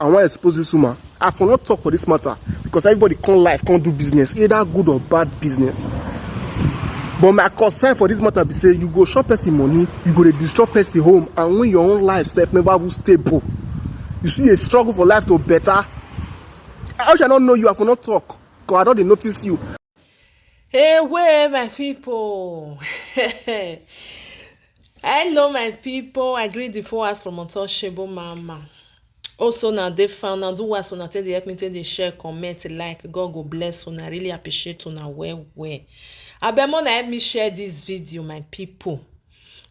I want to expose this woman. I will not talk for this matter because everybody can't live, can't do business, either good or bad business. But my concern for this matter be say you go shop person money, you go to destroy person home, and when your own life self never will stable. You see a struggle for life to better. How should I not know you? I will not talk because I don't notice you. Hey, where my people? Hello, my people. I greet the followers from Untouchable Mama. Also, now they found now do what una take dey help me take dey share, comment, like. God go bless una. I really appreciate una well. Abeg una help me share this video, my people.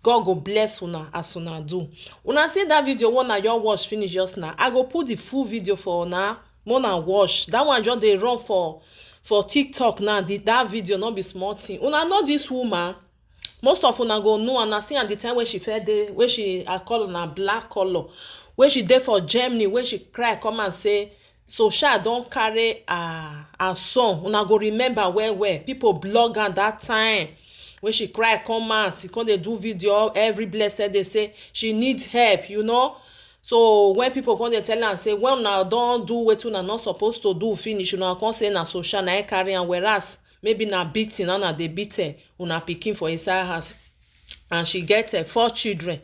God go bless una as una do. Una see that video when I just watch finish just now. I go put the full video for una. Una watch. That one just dey run for TikTok now. That video not be small thing. Una know this woman. Most of una go know and I see at the time when she fed dey, when she I call una black color. When she dey for Germany, when she cry come and say so sha don carry her son. Una go remember where people blog am that time when she cry come out, she come dey do video every blessed day say she need help, you know. So when people come dey tell am say when una don do wetin una not supposed to do finish, una come say na social na carry am, whereas maybe na beating and na dey beat una pikin for inside house, and she get 4 children.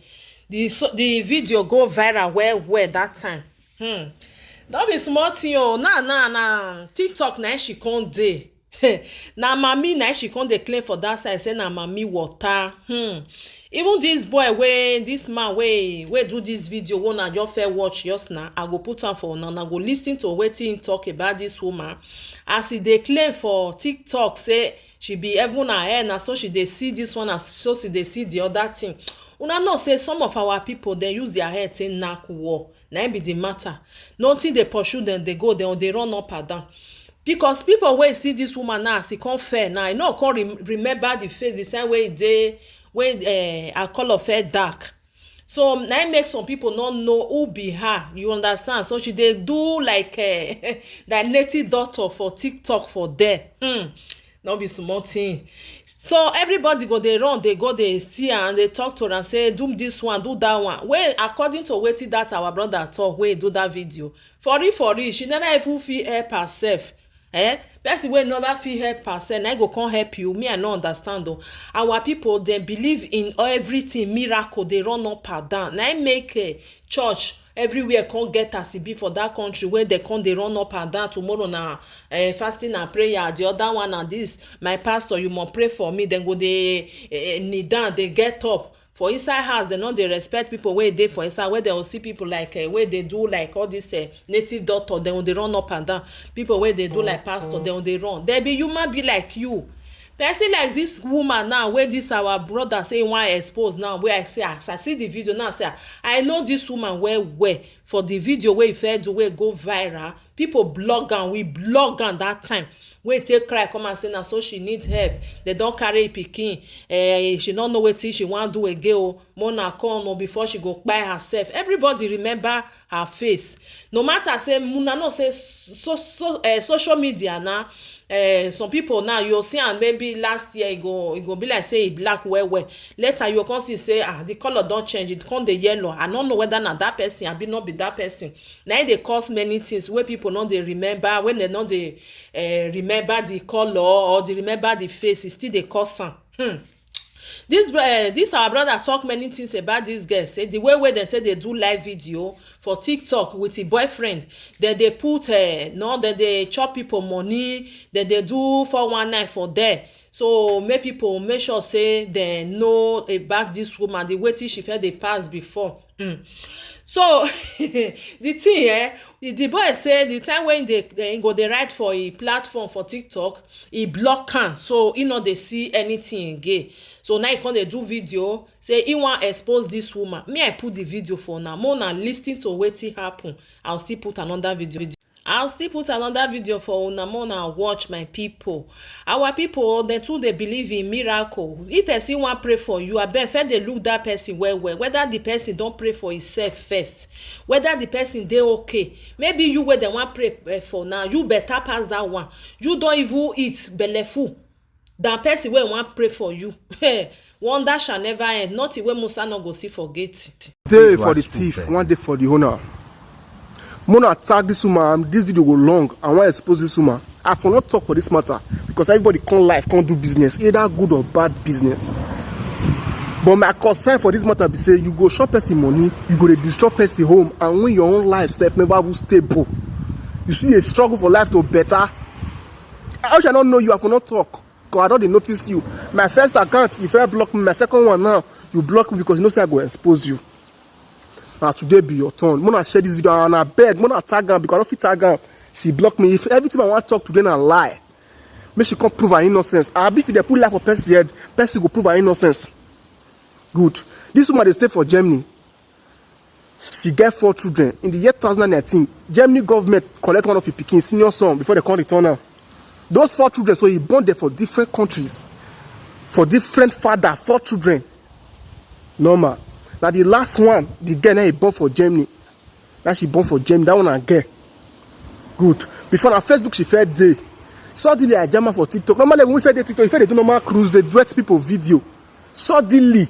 The video go viral well that time. Don't be small thing o. Na TikTok na she come dey. Na Mami na she come dey claim for that side say na Mami water. Even this boy this man wey do this video wey una just fair watch just now, I go put am for una. I go listen to wetin him talk about this woman as he dey claim for TikTok say she be heaven and hell, na so she dey see this one, as so she dey see the other thing. Una know say some of our people dey use their head take knack war. Na be the matter. Nothing dey pursue them, they go they run up and down. Because people wey see this woman now as e come fair now, e no come remember the face the same way e dey when her color fair dark. So na make some people not know who be her, you understand. So she dey do like that native doctor for TikTok for there. No be small thing. So everybody go dey run, they go dey see her and they talk to her and say do this one, do that one. Well, according to wetin that our brother talk wey do that video, for real she never even fit help herself. Person wey never fit help herself na go come help you. Me I no understand though. Our people they believe in everything miracle, they run up and down. Na make church everywhere come get as e be for that country where they come dey run up and down. Tomorrow na fasting and prayer, the other one and this my pastor you must pray for me. Then go dey kneel down, they get up. For inside house they no dey respect people wey dey for inside, where they will see people like where they do like all this native doctor, they will dey run up and down. People where they do like pastor, they will dey run. They be human be like you. Person like this woman now where this our brother say wan expose now, where I say as I see the video now, say I know this woman well for the video where e fair do wey go viral. People blog am, we blog am that time wey take cry come and say na so she need help. They don carry pikin, she no know wetin she wan do again o. Mona come o before she go kpai herself. Everybody remember her face. No matter say una know say social media now. Some people now you'll see, and maybe last year it go be like say e black well. Later you come see say the color don't change, it come the yellow. I don't know whether na that person I be not be that person. Now they cause many things where people not they remember, when they not they remember the color or they remember the face, it still they cause some. This our brother talk many things about this girl. Say the way they say they do live video for TikTok with his boyfriend, then they put no, that they chop people money, that they do 419 for there. So make people make sure say they know about this woman, the way she felt they passed before. So the thing the boy say the time when they go they write for a platform for TikTok, he block am, so he no dey see anything again. So now he come dey do video say he wan expose this woman. Me I put the video for now. More na listening to wetin happen. I'll still put another video. For una more na watch, my people. Our people they too they believe in miracle. If person wan pray for you, abeg first dey look that person well whether the person don pray for himself first, whether the person dey okay. Maybe you wey dem wan pray for now, you better pass that one. You don even eat belle full than person wey wan pray for you. Wonder shall never end. Nothing wey Musa no go see forget. Day for the thief, one day for the owner. Mona tag this woman, this video go long. I want to expose this woman. I will not talk for this matter because everybody can't life, can't do business, either good or bad business. But my concern for this matter be say you go shop person money, you go to destroy person home, and when your own life self never will stable. You see a struggle for life to better. How should I not know you? I will not talk because I don't notice you. My first account, if I block me, my second one now, you block me because you know say I go expose you. Now today be your turn. Mona share this video and I beg, Mona tag her because I don't fit tag her. She block me. If everything I want to talk today na lie, make she come prove her innocence. I be if they put life for person head, person go prove her innocence. Good. This woman they stay for Germany. She get 4 children. In the year 2019, Germany government collect one of the Pikin senior son before they come return her. Those 4 children, so he born there for different countries, for different father, 4 children. Normal. Now the last one, the girl now he born for Germany. Now she born for Germany. That one a girl. Good. Before on Facebook she fair day. Suddenly I jam her for TikTok. Normally when we fair day TikTok, if they do normal cruise, they duet people video. Suddenly,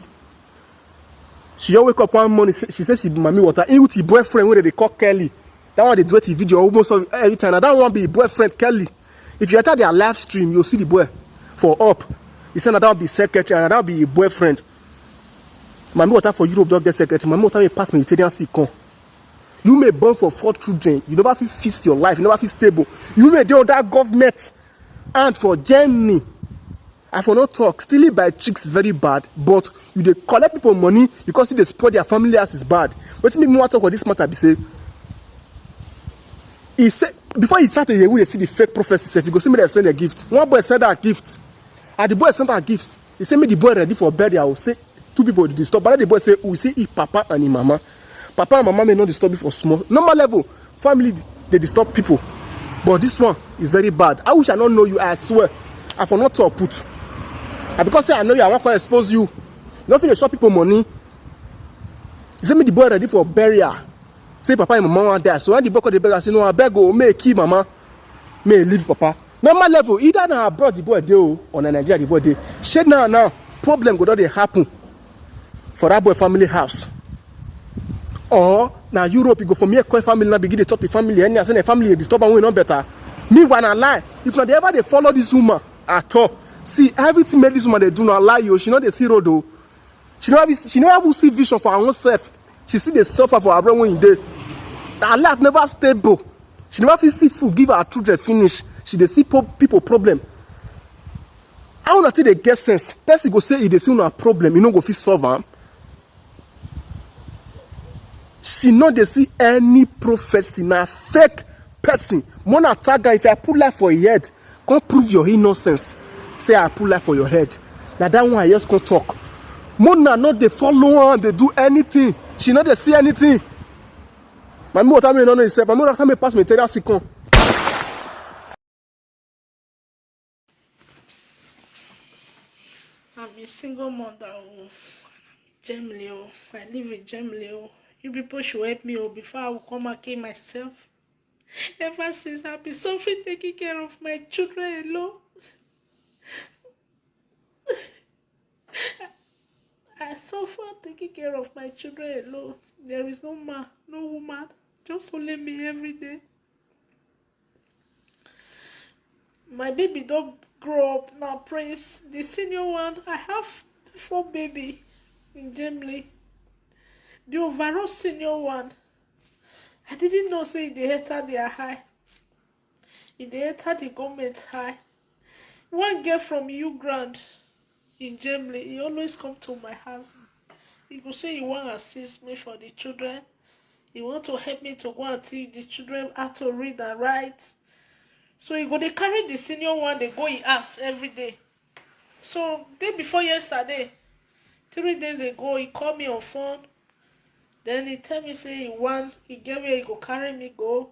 she just wake up one morning. She says she Mami water. In with her boyfriend when they call Kelly. That one they duet the video almost every time. Now that one be her boyfriend Kelly. If you enter their live stream, you'll see the boy for up. He said that will be secretary and that will be your boyfriend. Mami water for Europe don't get secretary. Mami water may pass Mediterranean Sea come. You may born for 4 children. You never feel feast your life. You never feel stable. You may do that government. And for Germany, I for not talk. Stealing by tricks is very bad. But you they collect people money because they spoil their family house is bad. What me want to talk about this matter? Be say, he said before he started here, we they see the fake prophecy. If you go see me, they send a gift. One boy sent that gift, and the boy sent that gift. He said me the boy ready for burial. I will say 2 people to disturb. But the boy say we say he papa and he mama. Papa and mama may not disturb you for small. Normal level, family, they disturb people. But this one is very bad. I wish I not know you, I swear. I for not talk put. And because say I know you, I want to expose you. You don't feel they shop people money. You say me the boy ready for burial. Say papa and mama want there. So when the boy call the beggar, say no, I beg go, may key mama, may leave papa. Normal level, either now I brought the boy there or na Nigeria the boy there. Shade now, problem go down they happen for that boy family house. Or now Europe, you go for me a family now begin to talk to family and I say the family disturb and we know better. Meanwhile, I lie. If not they ever they follow this woman at all. See everything made this woman they do not lie you. She know they see road though. She never see vision for her own self. She see the suffer for her brain when in day. Her life never stable. She never feel see food give her children finish. She they see people problem. I want to they get sense. Person go say if they see no problem, you know go feel solve am. She know they see any prophecy na fake person. Mona tag her if I put life for your head, come prove your innocence. Say I put life for your head. Now that one I just can't talk. Mona not they follow her and they do anything. She not they see anything. My mother may not know himself. My mother may pass material second. I'm a single mother. Oh. Germany. Oh. I live in Germany. Oh. You people should help me before I will come and kill myself. Ever since I've been suffering taking care of my children alone. I suffer taking care of my children alone. There is no man, no woman, just only me every day. My baby don't grow up now, Prince. The senior one, I have 4 babies in Germany. The overall senior one, I didn't know say they enter their high. If they enter the government high. One girl from Ugrand in Germany, he always come to my house. He go say he want to assist me for the children. He want to help me to go and teach the children how to read and write. So he go they carry the senior one, they go in house every day. So day before yesterday, 3 days ago, he called me on phone. Then he tell me say he get where he go carry me go.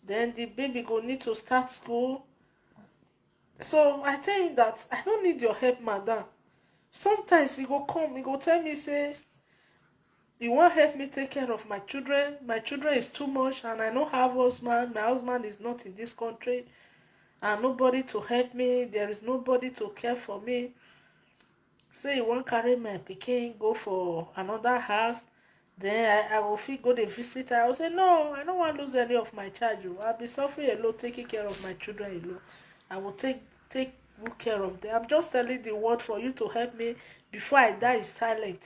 Then the baby go need to start school. So I tell him that I don't need your help, madam. Sometimes he go come, he go tell me say he won't help me take care of my children. My children is too much and I don't have husband. My husband is not in this country. And nobody to help me. There is nobody to care for me. Say he won't carry my Pikin, go for another house. Then I will feel go dey visit her. I will say no, I don't want to lose any of my child. I'll be suffering alone, taking care of my children alone. I will take good care of them. I'm just telling the word for you to help me before I die silent.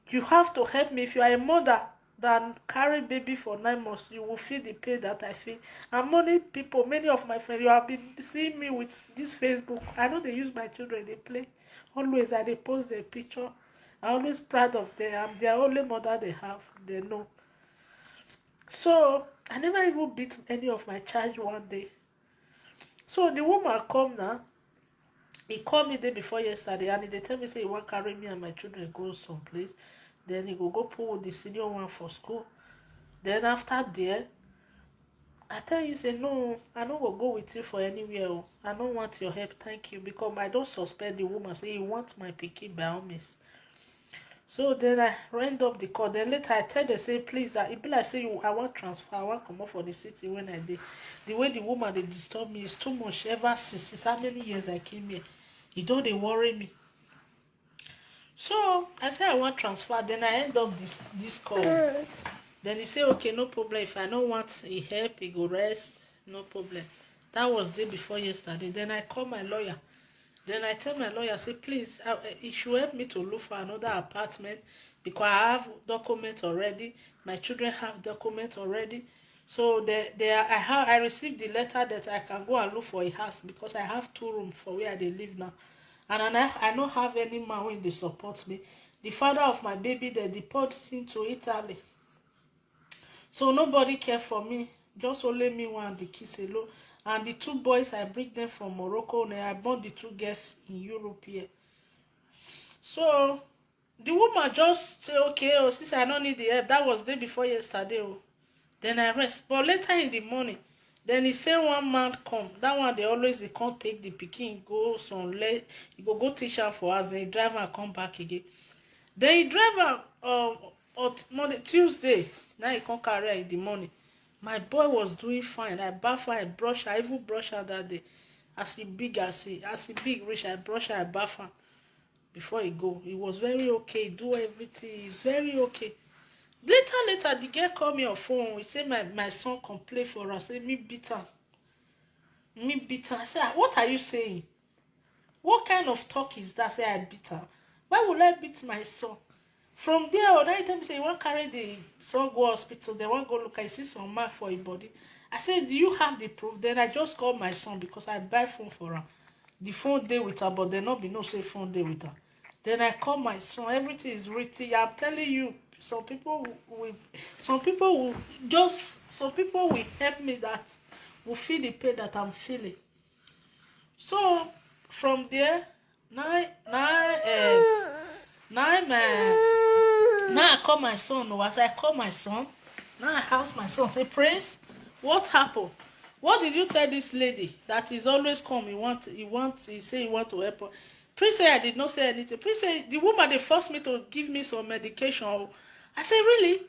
You have to help me. If you are a mother that carry baby for 9 months, you will feel the pain that I feel. And many people, many of my friends, you have been seeing me with this Facebook. I know they use my children, they play. Always I they post their picture. I'm always proud of them. I'm their only mother they have. They know. So I never even beat any of my child one day. So the woman come now. He called me day before yesterday and they tell me say he want carry me and my children go someplace. Then he go pull the senior one for school. Then after there, I tell you say no, I no go with you for anywhere. Oh. I don't want your help, thank you. Because I don't suspect the woman say he wants my pikin by all means. So then I rent up the call. Then later I tell them say please, it be like say I want transfer, I want come up for the city when I did. The way the woman they disturb me is too much. Ever since how many years I came here, you don't they worry me. So I say I want transfer. Then I end up this call. Then he say okay, no problem. If I don't want a help, he go rest, no problem. That was day before yesterday. Then I call my lawyer. Then I tell my lawyer, say, please, he should help me to look for another apartment because I have documents already. My children have documents already. So I received the letter that I can go and look for a house because I have 2 rooms for where they live now. And I don't have any man when they support me. The father of my baby, they deported him to Italy. So nobody care for me. Just only me one the kids alone. And the 2 boys, I bring them from Morocco. And I born the 2 girls in Europe here. So, the woman just say, okay, oh, since I don't need the help. That was day before yesterday. Oh. Then I rest. But later in the morning, then he say one man come. That one, they can't take the pikin, go he go teach her for us. Then he drive and come back again. Then he drive on Monday, Tuesday. Now he can't carry her in the morning. My boy was doing fine. I bath her, I brush her, I even brush her that day. As he big reach, I brush her, I bath her before he go. He was very okay, do everything, he's very okay. Later, the girl called me on phone. He said my son come play for us. Say me beat her. I said, what are you saying? What kind of talk is that? Say I beat her. Why would I beat my son? From there on, I tell me say you want carry the son go hospital. They want go look. I see some mark for his body. I said, do you have the proof? Then I just call my son because I buy phone for her. The phone day with her, but there not be no say phone day with her. Then I call my son. Everything is written. I'm telling you, some people will help me that will feel the pain that I'm feeling. So from there, now I call my son. As I call my son, now I ask my son, say, Prince, what happened? What did you tell this lady that is always come? He say he want to help her. Prince say I did not say anything. Prince say the woman they forced me to give me some medication. I say, really?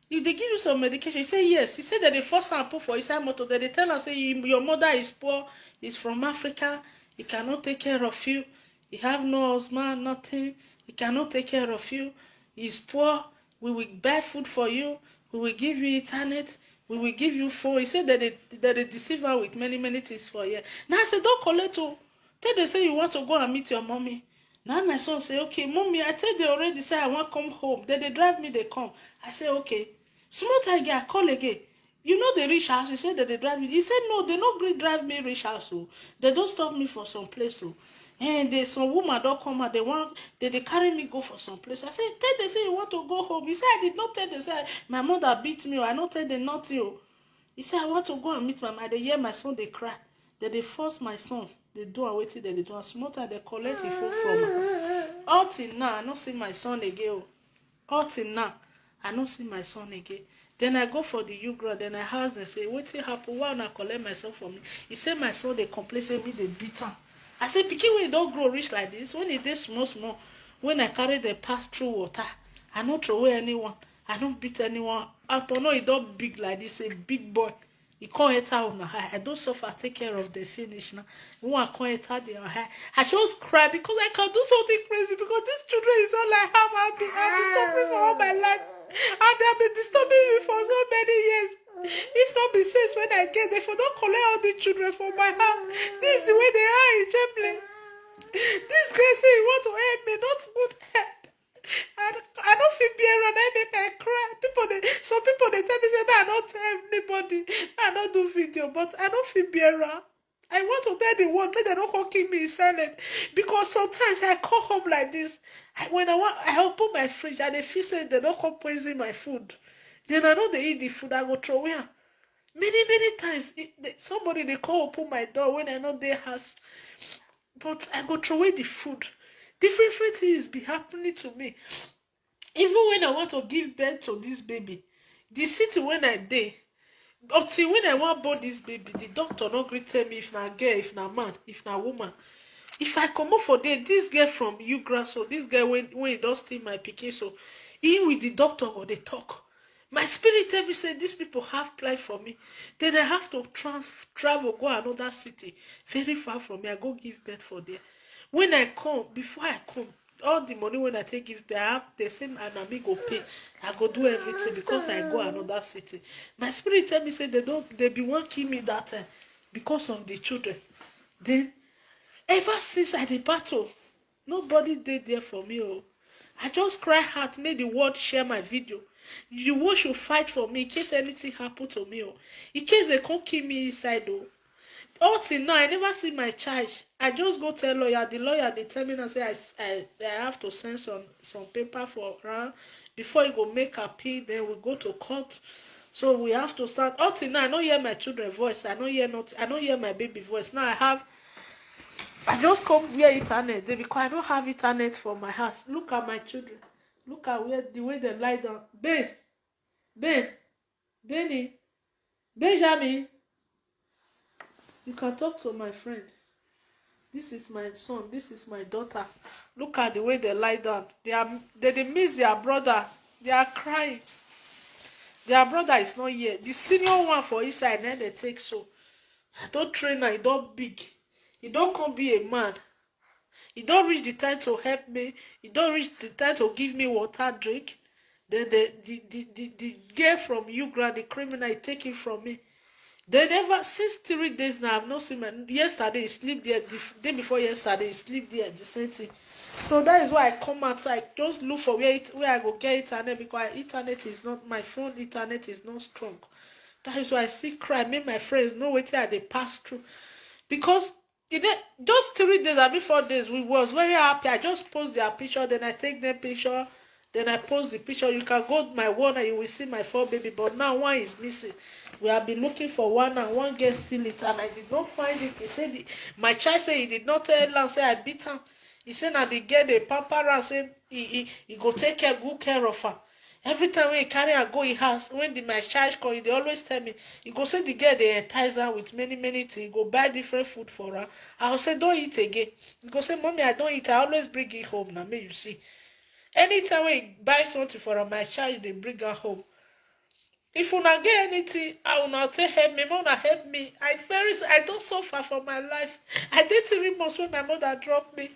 If they give you some medication, he say yes. He said that they force her and put for inside motor. That they tell her say your mother is poor, is from Africa, he cannot take care of you. He have no husband, nothing. He cannot take care of you. He's poor. We will buy food for you. We will give you internet. We will give you phone. He said that they deceive her with many things for you. Now I said, don't collect to. Tell they say you want to go and meet your mommy. Now my son say, okay, mommy, I tell they already say I want to come home. Then they drive me, they come. I say, okay. Small time again, I call again. You know they reach house. He said that they drive me. He said, no, they not drive me reach house. So they don't stop me for some place. So and there's some woman don't come out. They carry me go for some place. I said, tell they say you want to go home. He said, I did not tell they say my mother beat me. Or I not tell they not you. He said, I want to go and meet my mother. They hear my son, they cry. They force my son. They do and wait till they do. And small time they collect the phone from her. All till now, I not see my son again. All till now, I not see my son again. Then I go for the Ugra. Then I ask and say, what happen? Why not collect my son from me? He said my son they complain, say me they beat him. I say, Pikin, when you don't grow rich like this, when it is small, when I carry the pass through water, I don't throw away anyone. I don't beat anyone. Upon no, it don't big like this, a big boy. He can't enter on her. I don't suffer, take care of the finish now. When I can't enter the her, I just cry because I can do something crazy because these children is all I have. I've been suffering for all my life. And they have been disturbing me for so many years. If not be since when I get there, for don't collect all the children from my house. This is the way they are in Chamberlain. This guy say he want to help me, not good help. I don't feel better and I make I cry. Some people they tell me say I don't tell anybody, I don't do video, but I don't feel better. I want to tell the world, let them not come keep me in silent. Because sometimes I come home like this. When I open my fridge and they feel say they don't come poison my food. Then I know they eat the food, I go throw away. Many times somebody they come open my door when I know they house. But I go throw away the food. Different things be happening to me. Even when I want to give birth to this baby, the city when I dey, until when I want born this baby, the doctor not gree tell me if na girl, if na man, if na woman. If I come up for there, this girl from Ugra, so this girl when he does steal my pikin, so he with the doctor go they talk. My spirit tell me say these people have plan for me. Then I have to travel, go another city, very far from me. I go give birth for there. When I come, before I come, all the money when I take give birth, I have the same and me go pay. I go do everything because I go another city. My spirit tell me say they be want kill me that time because of the children. Then ever since I dey battle, nobody did there for me. Oh, I just cry hard, make the world share my video. The world should fight for me in case anything happen to me. Oh, in case they can't kill me inside. Oh. All till now, I never see my charge. I just go tell lawyer. The lawyer they tell me now say I have to send some paper for her before he go make appeal. Then we go to court. So we have to start. All till now, I don't hear my children's voice. I don't hear my baby voice. Now I just come via internet because I don't have internet for my house. Look at my children. Look at the way they lie down. Benny, Benjamin. You can talk to my friend. This is my son. This is my daughter. Look at the way they lie down. They miss their brother. They are crying. Their brother is not here. The senior one for inside, then they take so. I don't train her. He don't big. He don't come be a man. He don't reach the time to help me. He don't reach the time to give me water drink. Then the girl from Ugra, the criminal, he take it from me. They never, since 3 days now, I've not seen my, yesterday he sleep there, the day before yesterday he sleep there, the same thing. So that is why I come outside, just look for where I go get internet, because internet is not, my phone internet is not strong. That is why I still cry, make my friends know what they pass through. Because just 3 days and 4 days, we was very happy. I just post their picture, then I take their picture, then I post the picture. You can go to my one and you will see my 4 baby, but now one is missing. We have been looking for one and one girl steal it, and I did not find it. He said my child said he did not tell her, say I beat her. He said that the girl they pamper her, say he go take good care of her. Every time when he carry her go his house, when my child come, they always tell me, he go say the girl they entice her with many things. He go buy different food for her. I will say don't eat again. He go say, Mommy, I don't eat. I always bring it home. Now may you see. Anytime when he buy something for her, my child they bring her home. If you not get anything, I will not say help me. Mother help me. I don't suffer for my life. I did 3 months when my mother dropped me.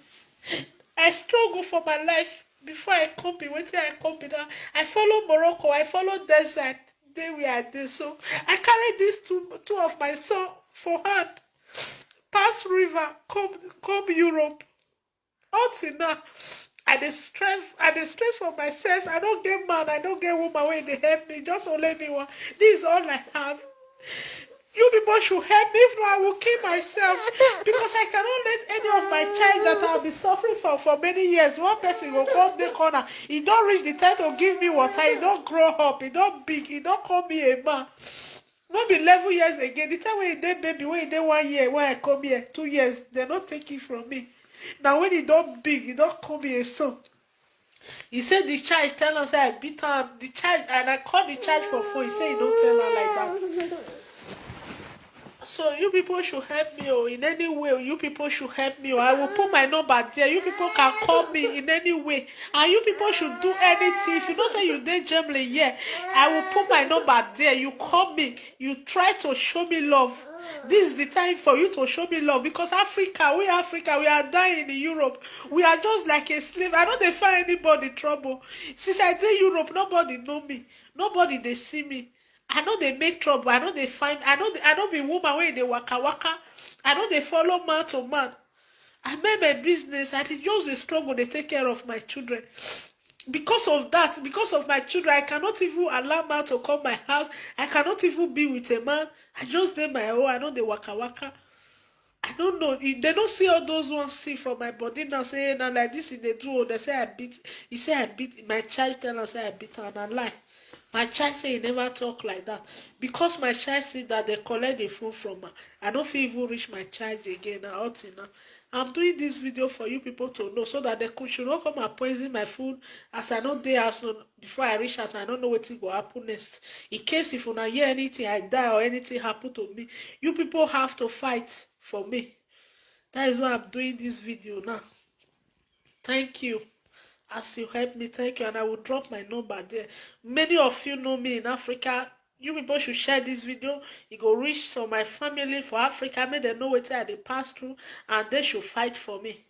I struggle for my life before I come be waiting. I come be now. I follow Morocco. I follow desert. There we are there. So I carry these two of my son for hand. Pass river. Come Europe. Until now. I dey stress for myself. I don't get man, I don't get woman when they help me. Just only me one. This is all I have. You people should help me, if not I will kill myself. Because I cannot let any of my child that I'll be suffering for many years. One person will come the corner. He don't reach the time to give me water. He don't grow up. He don't big. He don't call me a man. Not be 11 years again. The time when he did baby, when he did 1 year, when I come here, 2 years, they don't take it from me. Now when he don't big, he don't call me a son. He said the child tell us I beat her. The child, and I called the child for phone. He said he don't tell her like that. So you people should help me, or in any way, you people should help me, or I will put my number there. You people can call me in any way, and you people should do anything. If you don't say you did Germany, yeah, I will put my number there. You call me, you try to show me love. This is the time for you to show me love, because Africa, we are dying in Europe. We are just like a slave. I don't dey find anybody trouble. Since I did Europe, nobody know me. Nobody they see me. I know they make trouble. I know they find. I know be woman wey dey waka waka. I know they follow man to man. I made my business. I did just the struggle. They take care of my children. Because of that, because of my children, I cannot even allow man to come my house. I cannot even be with a man. I just did my own. I know they waka waka. I don't know. They don't see all those ones see for my body now. Say now like this is the truth. They say I beat. He say I beat. My child tell us say I beat her, and I lie. My child say he never talk like that, because my child say that they collect the phone from her. I don't feel even reach my child again now. Out now. I'm doing this video for you people to know, so that they should not come and poison my food as I know they as before I reach us. I don't know what will happen next. In case if you not hear anything, I die or anything happen to me, you people have to fight for me. That is why I'm doing this video now. Thank you. As you help me, thank you, and I will drop my number there. Many of you know me in Africa. You people should share this video. It go reach some my family for Africa. Make them know what I they pass through, and they should fight for me.